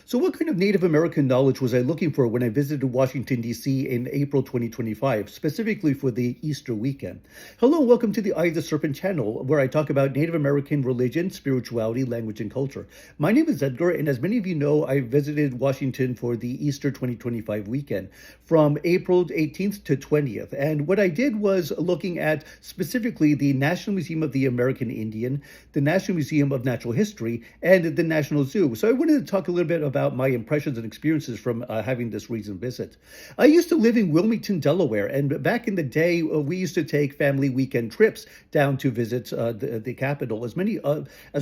So, what kind of Native American knowledge was I looking for when I visited Washington, D.C. in April 2025, specifically for the Easter weekend? Hello, welcome to the Eye of the Serpent channel, where I talk about Native American religion, spirituality, language, and culture. My name is Edgar, and as many of you know, I visited Washington for the Easter 2025 weekend from April 18th to 20th. And what I did was looking at specifically the National Museum of the American Indian, the National Museum of Natural History, and the National Zoo. So I wanted to talk a little bit about my impressions and experiences from having this recent visit. I used to live in Wilmington, Delaware, and back in the day, we used to take family weekend trips down to visit the capital, as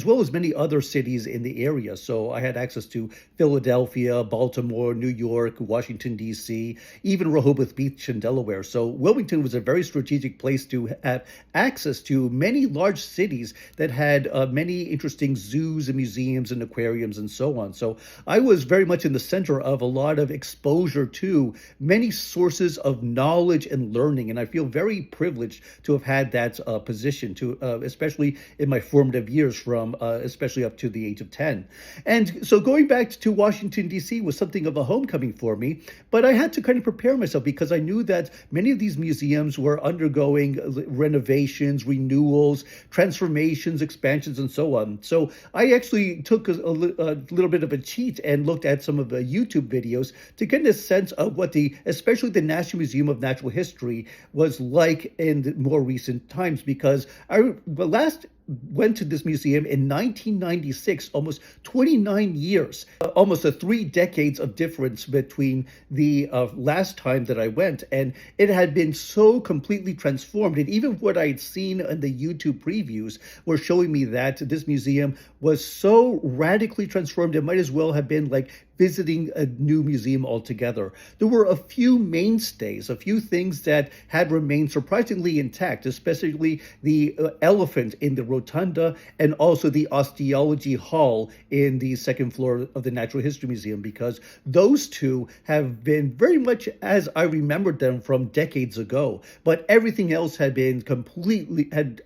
well as many other cities in the area. So I had access to Philadelphia, Baltimore, New York, Washington, D.C., even Rehoboth Beach in Delaware. So Wilmington was a very strategic place to have access to many large cities that had many interesting zoos and museums and aquariums and so on. So I was very much in the center of a lot of exposure to many sources of knowledge and learning, and I feel very privileged to have had that position, especially in my formative years, from especially up to the age of 10. And so going back to Washington, D.C. was something of a homecoming for me, but I had to kind of prepare myself because I knew that many of these museums were undergoing renovations, renewals, transformations, expansions, and so on. So I actually took a little bit of a cheat and looked at some of the YouTube videos to get a sense of what especially the National Museum of Natural History was like in more recent times, because I last went to this museum in 1996, almost 29 years, almost 3 decades of difference between the last time that I went. And it had been so completely transformed. And even what I had seen in the YouTube previews were showing me that this museum was so radically transformed, it might as well have been like visiting a new museum altogether. There were a few mainstays, a few things that had remained surprisingly intact, especially the elephant in the rotunda and also the osteology hall in the second floor of the Natural History Museum, because those two have been very much as I remembered them from decades ago. But everything else had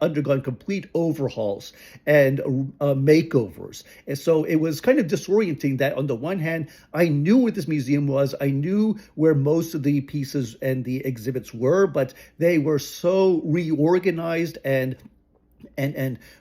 undergone complete overhauls and makeovers. And so it was kind of disorienting that on the one hand, I knew what this museum was. I knew where most of the pieces and the exhibits were, but they were so reorganized and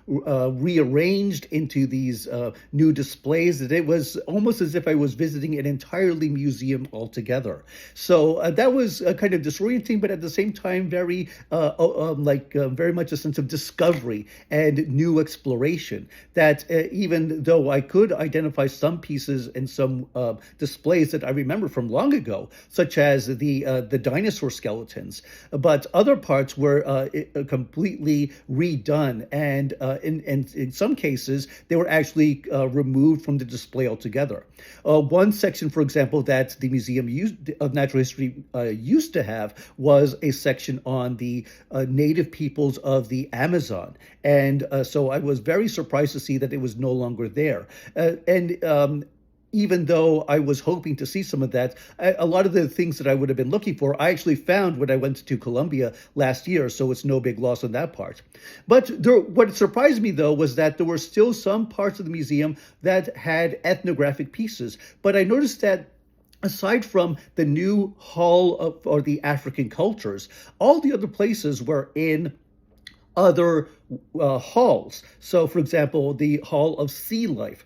rearranged into these new displays that it was almost as if I was visiting an entirely museum altogether. So that was kind of disorienting, but at the same time very much a sense of discovery and new exploration. That even though I could identify some pieces and some displays that I remember from long ago, such as the dinosaur skeletons, but other parts were completely redone. And in some cases, they were actually removed from the display altogether. One section, for example, that the Museum of Natural History used to have was a section on the native peoples of the Amazon. And so I was very surprised to see that it was no longer there. Even though I was hoping to see some of that, a lot of the things that I would have been looking for, I actually found when I went to Colombia last year, so it's no big loss on that part. But what surprised me, though, was that there were still some parts of the museum that had ethnographic pieces. But I noticed that aside from the new hall or the African cultures, all the other places were in other halls. So, for example, the Hall of Sea Life.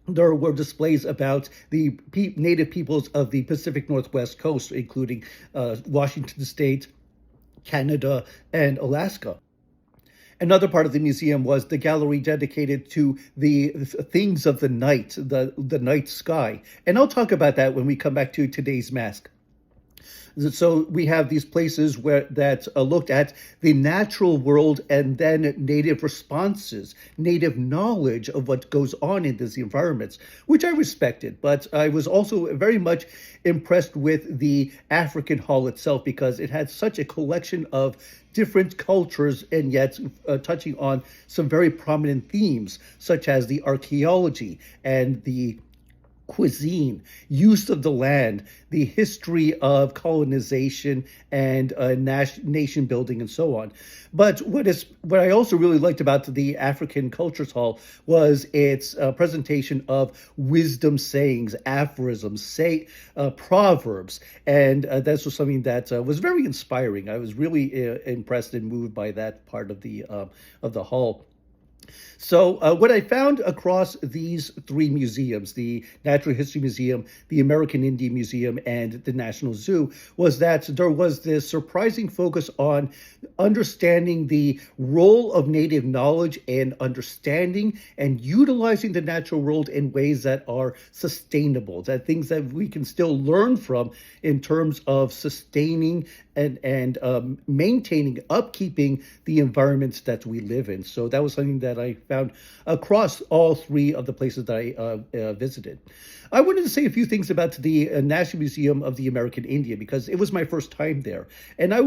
There were displays about the native peoples of the Pacific Northwest coast, including Washington State, Canada, and Alaska. Another part of the museum was the gallery dedicated to the things of the night, the night sky. And I'll talk about that when we come back to today's mask. So we have these places that looked at the natural world and then native responses, native knowledge of what goes on in these environments, which I respected. But I was also very much impressed with the African Hall itself because it had such a collection of different cultures and yet touching on some very prominent themes, such as the archaeology and the cuisine, use of the land, the history of colonization and nation building, and so on. But what I also really liked about the African Cultures Hall was its presentation of wisdom sayings, aphorisms, proverbs, and this was something that was very inspiring. I was really impressed and moved by that part of the hall. So, what I found across these three museums, the Natural History Museum, the American Indian Museum, and the National Zoo, was that there was this surprising focus on understanding the role of native knowledge and understanding and utilizing the natural world in ways that are sustainable, that things that we can still learn from in terms of sustaining and maintaining, upkeeping the environments that we live in. So that was something that I found across all three of the places that I visited. I wanted to say a few things about the National Museum of the American Indian because it was my first time there, and I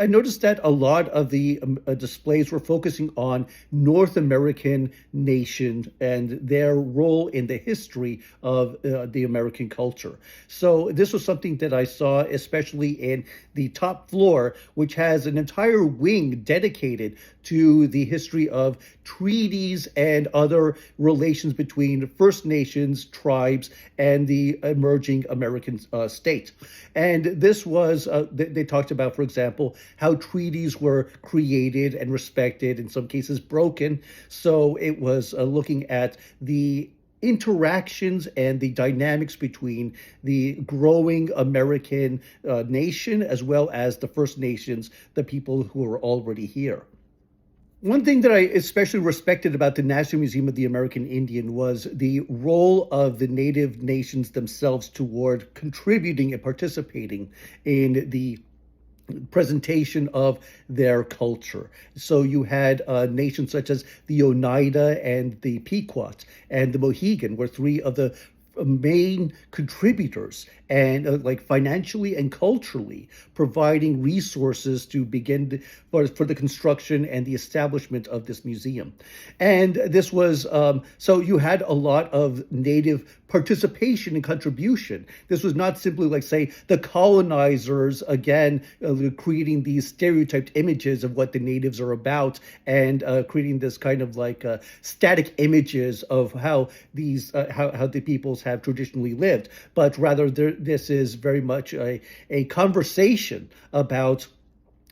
noticed that a lot of the displays were focusing on North American nation and their role in the history of the American culture. So this was something that I saw, especially in the top floor, which has an entire wing dedicated to the history of treaties and other relations between First Nations, tribes, and the emerging American state. And this was, they talked about, for example, how treaties were created and respected, in some cases broken. So it was looking at the interactions and the dynamics between the growing American nation as well as the First Nations, the people who are already here. One thing that I especially respected about the National Museum of the American Indian was the role of the native nations themselves toward contributing and participating in the presentation of their culture. So you had nations such as the Oneida and the Pequot and the Mohegan were three of the main contributors and like financially and culturally providing resources to begin for the construction and the establishment of this museum. And this was, so you had a lot of native participation and contribution. This was not simply like, say, the colonizers, again, creating these stereotyped images of what the natives are about and creating this kind of like static images of how these, how the peoples have traditionally lived, but rather this is very much a conversation about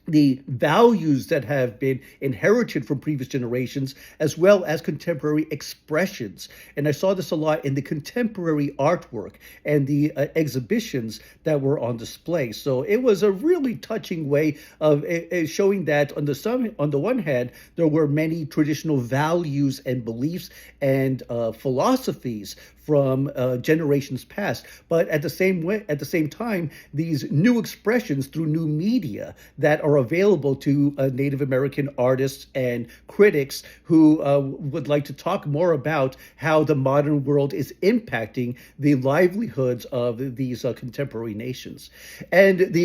the values that have been inherited from previous generations, as well as contemporary expressions. And I saw this a lot in the contemporary artwork and the exhibitions that were on display. So it was a really touching way of showing that on the one hand, there were many traditional values and beliefs and philosophies from generations past, but at the same time, these new expressions through new media that are available to Native American artists and critics who would like to talk more about how the modern world is impacting the livelihoods of these contemporary nations. And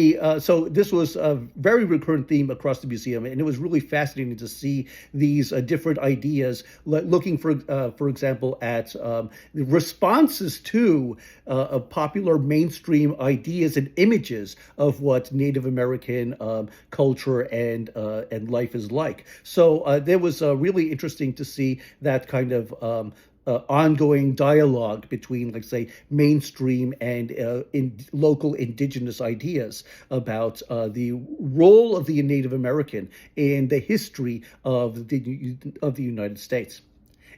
so this was a very recurrent theme across the museum, and it was really fascinating to see these different ideas, looking for example at the responses to popular mainstream ideas and images of what Native American culture and life is like. So it was really interesting to see that kind of ongoing dialogue between, like, say, mainstream and local indigenous ideas about the role of the Native American in the history of the United States.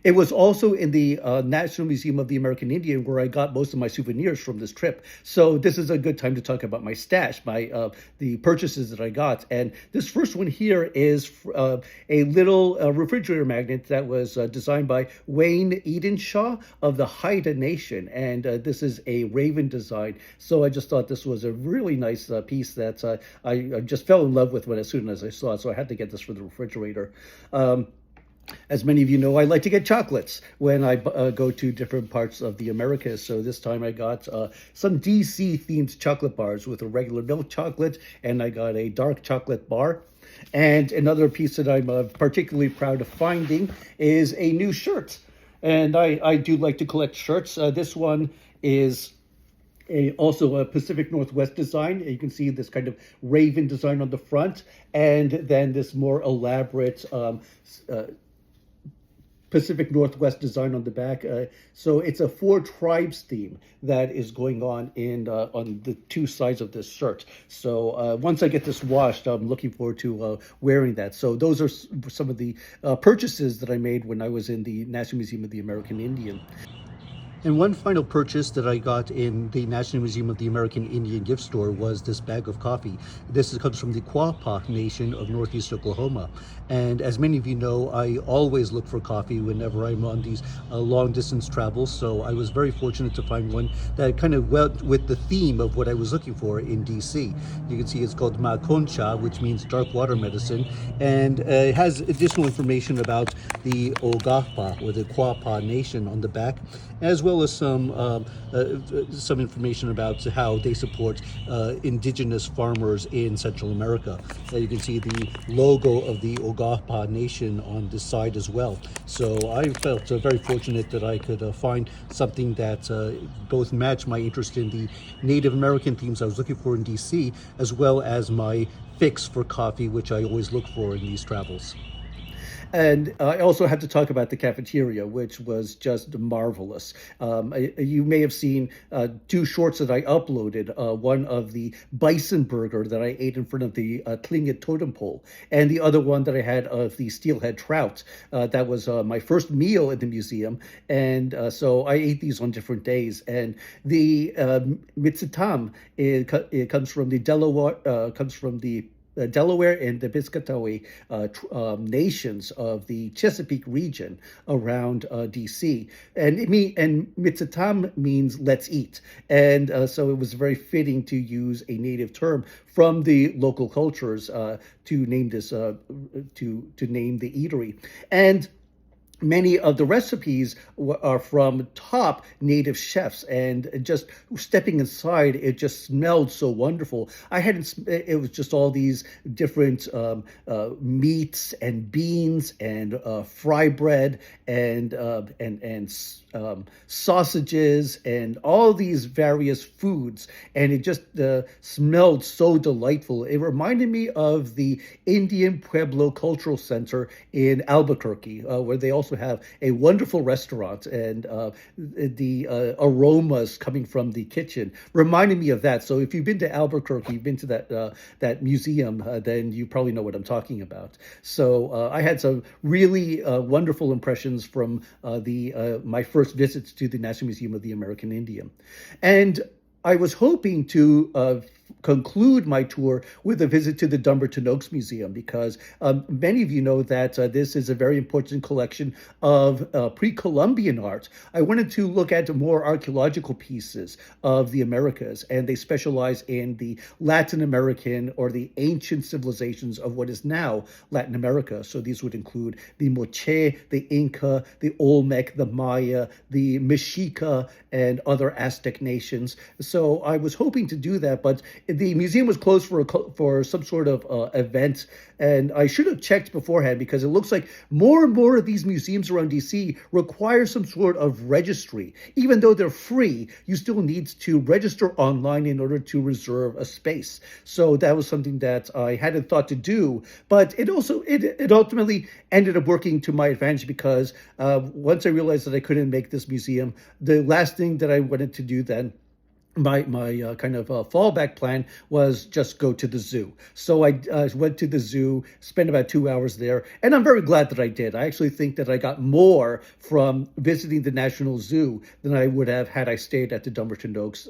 It was also in the National Museum of the American Indian where I got most of my souvenirs from this trip. So this is a good time to talk about my stash, the purchases that I got. And this first one here is a little refrigerator magnet that was designed by Wayne Edenshaw of the Haida Nation. And this is a raven design. So I just thought this was a really nice piece that I just fell in love with as soon as I saw it. So I had to get this for the refrigerator. As many of you know, I like to get chocolates when I go to different parts of the Americas. So this time I got some DC-themed chocolate bars with a regular milk chocolate, and I got a dark chocolate bar. And another piece that I'm particularly proud of finding is a new shirt. And I do like to collect shirts. This one is also a Pacific Northwest design. You can see this kind of raven design on the front, and then this more elaborate uh, Pacific Northwest design on the back. So it's a four tribes theme that is going on in on the two sides of this shirt. So once I get this washed, I'm looking forward to wearing that. So those are some of the purchases that I made when I was in the National Museum of the American Indian. And one final purchase that I got in the National Museum of the American Indian gift store was this bag of coffee. Comes from the Quapaw Nation of Northeast Oklahoma. And as many of you know, I always look for coffee whenever I'm on these long distance travels. So I was very fortunate to find one that kind of went with the theme of what I was looking for in DC. You can see it's called Ma Concha, which means dark water medicine. And it has additional information about the Ogahpa, or the Quapaw Nation, on the back, as well as some information about how they support indigenous farmers in Central America. You can see the logo of the Ogahpa Nation on this side as well. So I felt very fortunate that I could find something that both matched my interest in the Native American themes I was looking for in DC, as well as my fix for coffee, which I always look for in these travels. And I also have to talk about the cafeteria, which was just marvelous. You may have seen two shorts that I uploaded, one of the bison burger that I ate in front of the Tlingit totem pole, and the other one that I had of the steelhead trout. That was my first meal at the museum, and so I ate these on different days. And the Mitsitam, it comes from the Delaware and the Piscataway nations of the Chesapeake region around DC, and Mitsitam means "let's eat," and so it was very fitting to use a native term from the local cultures to name this to name the eatery. And many of the recipes are from top native chefs, and just stepping inside, it just smelled so wonderful. It was just all these different meats and beans and fry bread and sausages and all these various foods, and it just smelled so delightful. It reminded me of the Indian Pueblo Cultural Center in Albuquerque, where they also have a wonderful restaurant, and the aromas coming from the kitchen reminded me of that. So if you've been to Albuquerque, you've been to that museum, then you probably know what I'm talking about. So I had some really wonderful impressions from my first visits to the National Museum of the American Indian. And I was hoping to conclude my tour with a visit to the Dumbarton Oaks Museum, because many of you know that this is a very important collection of pre-Columbian art. I wanted to look at more archaeological pieces of the Americas, and they specialize in the Latin American or the ancient civilizations of what is now Latin America. So these would include the Moche, the Inca, the Olmec, the Maya, the Mexica, and other Aztec nations. So I was hoping to do that, but the museum was closed for some sort of event, and I should have checked beforehand, because it looks like more and more of these museums around DC require some sort of registry. Even though they're free, you still need to register online in order to reserve a space. So that was something that I hadn't thought to do, but it ultimately ended up working to my advantage, because once I realized that I couldn't make this museum, the last thing that I wanted to do then, my kind of fallback plan, was just go to the zoo. So I went to the zoo, spent about 2 hours there, and I'm very glad that I did. I actually think that I got more from visiting the National Zoo than I would have had I stayed at the Dumbarton Oaks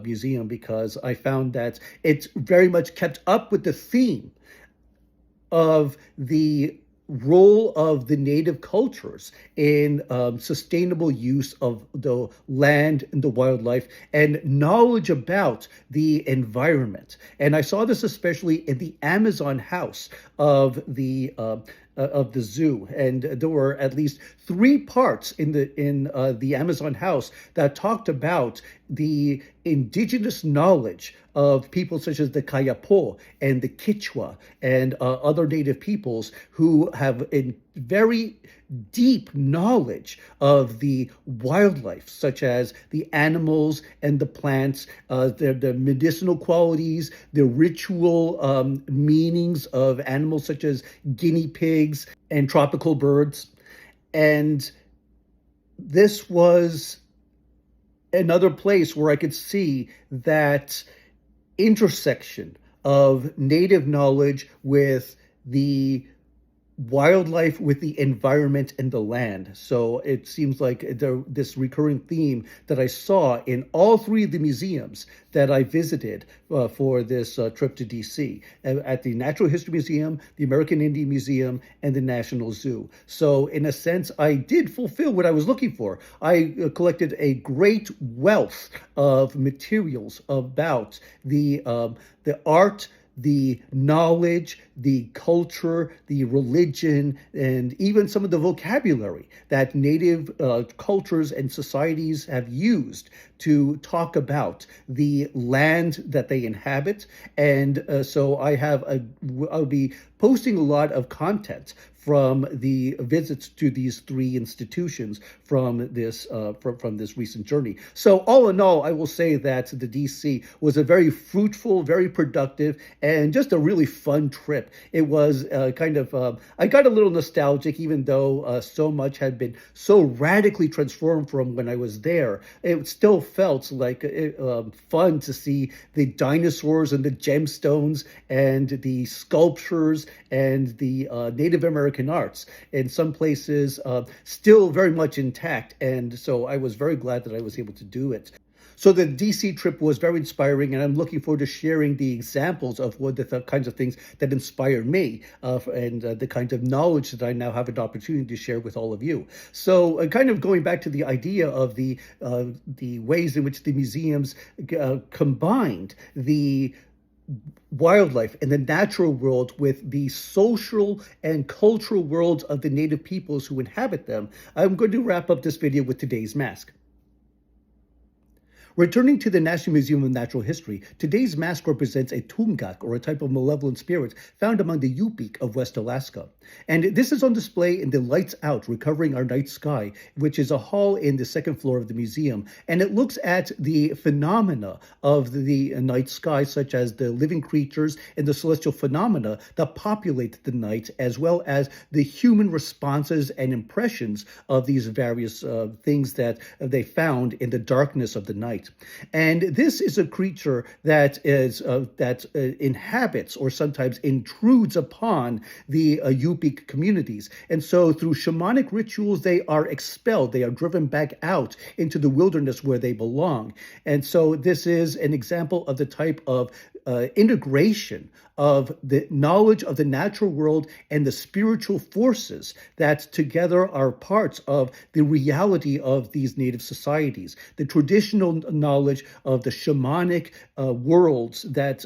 Museum, because I found that it's very much kept up with the theme of the role of the native cultures in sustainable use of the land and the wildlife, and knowledge about the environment. And I saw this especially in the Amazon house of the zoo, and there were at least 3 parts in the Amazon house that talked about the indigenous knowledge of people such as the Kayapo and the Kichwa and other native peoples who have a very deep knowledge of the wildlife, such as the animals and the plants, the medicinal qualities, the ritual meanings of animals such as guinea pigs and tropical birds. And this was another place where I could see that intersection of native knowledge with the wildlife, with the environment and the land. So it seems like this recurring theme that I saw in all three of the museums that I visited for this trip to DC, at the Natural History Museum, the American Indian Museum, and the National Zoo. So in a sense, I did fulfill what I was looking for. I collected a great wealth of materials about the art, the knowledge, the culture, the religion, and even some of the vocabulary that native cultures and societies have used to talk about the land that they inhabit. And so I'll be posting a lot of content from the visits to these three institutions from this recent journey. So all in all, I will say that the DC was a very fruitful, very productive, and just a really fun trip. It was I got a little nostalgic, even though so much had been so radically transformed from when I was there. It still felt like fun to see the dinosaurs and the gemstones and the sculptures and the Native American arts in some places still very much intact. And so I was very glad that I was able to do it. So the DC trip was very inspiring, and I'm looking forward to sharing the examples of what the kinds of things that inspired me and the kind of knowledge that I now have an opportunity to share with all of you. So kind of going back to the idea of the ways in which the museums combined the wildlife and the natural world with the social and cultural worlds of the native peoples who inhabit them, I'm going to wrap up this video with today's mask. Returning to the National Museum of Natural History, today's mask represents a Tunghak, or a type of malevolent spirit found among the Yupik of West Alaska. And this is on display in the Lights Out, Recovering Our Night Sky, which is a hall in the second floor of the museum. And it looks at the phenomena of the night sky, such as the living creatures and the celestial phenomena that populate the night, as well as the human responses and impressions of these various things that they found in the darkness of the night. And this is a creature that inhabits or sometimes intrudes upon the Yupik communities. And so through shamanic rituals, they are expelled. They are driven back out into the wilderness where they belong. And so this is an example of the type of integration of the knowledge of the natural world and the spiritual forces that together are parts of the reality of these native societies, the traditional knowledge of the shamanic worlds that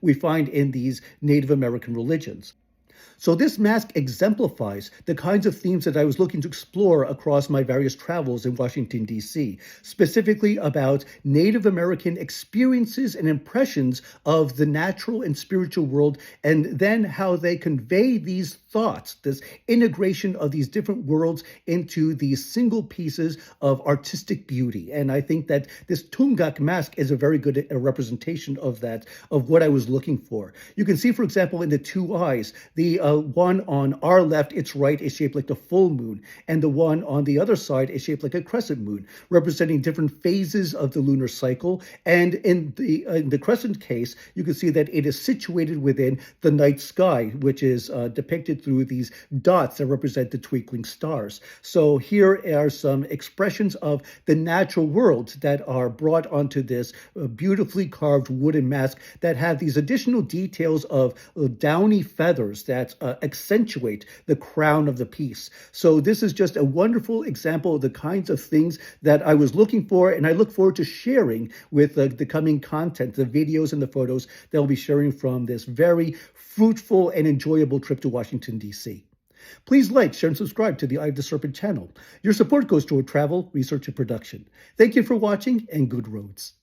we find in these Native American religions. So this mask exemplifies the kinds of themes that I was looking to explore across my various travels in Washington, D.C., specifically about Native American experiences and impressions of the natural and spiritual world, and then how they convey these thoughts, this integration of these different worlds into these single pieces of artistic beauty. And I think that this Tunghak mask is a very good representation of that, of what I was looking for. You can see, for example, in the two eyes, the one on our left, its right, is shaped like the full moon, and the one on the other side is shaped like a crescent moon, representing different phases of the lunar cycle. And in the crescent case, you can see that it is situated within the night sky, which is depicted through these dots that represent the twinkling stars. So here are some expressions of the natural world that are brought onto this beautifully carved wooden mask that have these additional details of downy feathers that accentuate the crown of the piece. So this is just a wonderful example of the kinds of things that I was looking for, and I look forward to sharing with the coming content, the videos and the photos that I'll be sharing from this very fruitful and enjoyable trip to Washington, D.C. Please like, share, and subscribe to the Eye of the Serpent channel. Your support goes toward travel, research, and production. Thank you for watching, and good roads.